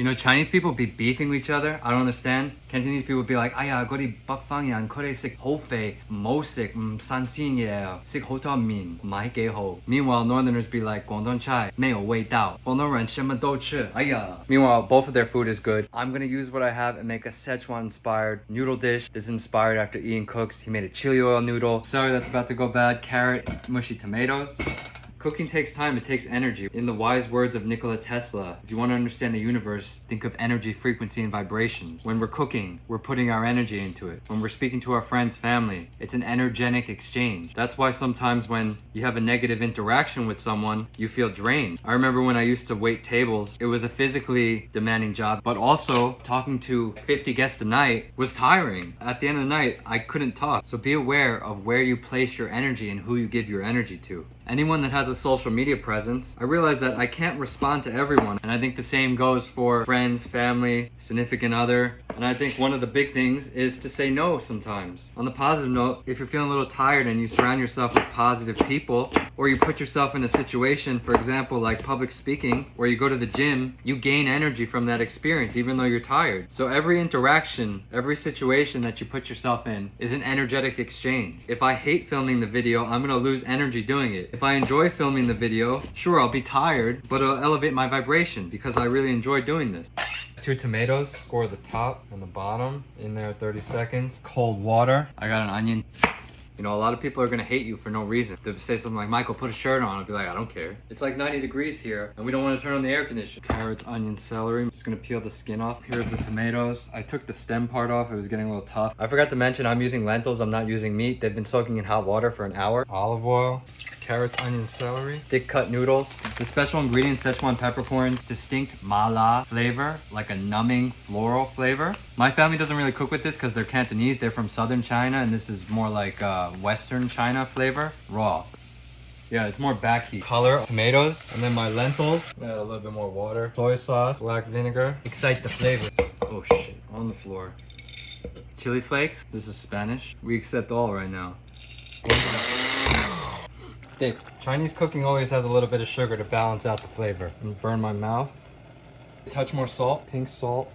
You know, Chinese people be beefing with each other. I don't understand. Cantonese people be like, "Aya, 거리北方人佢哋食好肥，唔好食，唔新鮮嘢，食好多面，唔係幾好." Meanwhile, Northerners be like, 廣東菜沒有味道，廣東人什麼都吃。Aya. Meanwhile, both of their food is good. I'm gonna use what I have and make a Szechuan-inspired noodle dish. This is inspired after Ian cooks. He made a chili oil noodle. Celery that's about to go bad, carrot, mushy tomatoes. Cooking takes time, it takes energy. In the wise words of Nikola Tesla, if you want to understand the universe, think of energy, frequency, and vibration. When we're cooking, we're putting our energy into it. When we're speaking to our friends, family, it's an energetic exchange. That's why sometimes when you have a negative interaction with someone, you feel drained. I remember when I used to wait tables, it was a physically demanding job, but also talking to 50 guests a night was tiring. At the end of the night, I couldn't talk. So be aware of where you place your energy and who you give your energy to. Anyone that has a social media presence, I realize that I can't respond to everyone. And I think the same goes for friends, family, significant other. And I think one of the big things is to say no sometimes. On the positive note, if you're feeling a little tired and you surround yourself with positive people, or you put yourself in a situation, for example, like public speaking, where you go to the gym, you gain energy from that experience, even though you're tired. So every interaction, every situation that you put yourself in is an energetic exchange. If I hate filming the video, I'm gonna lose energy doing it. If I enjoy filming the video, sure, I'll be tired, but it'll elevate my vibration because I really enjoy doing this. 2 tomatoes, score the top and the bottom, in there 30 seconds. Cold water. I got an onion. You know, a lot of people are gonna hate you for no reason. They'll say something like, "Michael, put a shirt on." I'll be like, "I don't care." It's like 90 degrees here, and we don't want to turn on the air conditioner. Carrots, onions, celery. I'm just gonna peel the skin off. Here's the tomatoes. I took the stem part off. It was getting a little tough. I forgot to mention I'm using lentils. I'm not using meat. They've been soaking in hot water for an hour. Olive oil. Carrots, onions, celery. Thick cut noodles. The special ingredient, Szechuan peppercorns, distinct mala flavor, like a numbing floral flavor. My family doesn't really cook with this because they're Cantonese. They're from southern China, and this is more like western China flavor, raw. Yeah, it's more back heat. Color, tomatoes, and then my lentils. Add a little bit more water. Soy sauce, black vinegar. Excite the flavor. Oh shit, on the floor. Chili flakes. This is Spanish. We accept all right now. Thick. Chinese cooking always has a little bit of sugar to balance out the flavor. And burn my mouth. Touch more salt. Pink salt.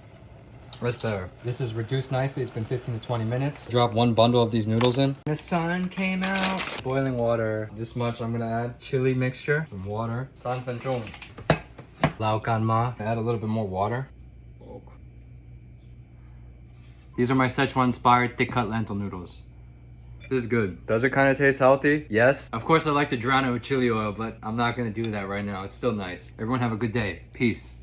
That's better. This is reduced nicely. It's been 15 to 20 minutes. Drop 1 bundle of these noodles in. The sun came out. Boiling water. This much I'm gonna add. Chili mixture. Some water. San fen zhong. Lao gan ma. Add a little bit more water. These are my Szechuan-inspired thick-cut lentil noodles. This is good. Does it kind of taste healthy? Yes. Of course, I like to drown it with chili oil, but I'm not gonna do that right now. It's still nice. Everyone have a good day. Peace.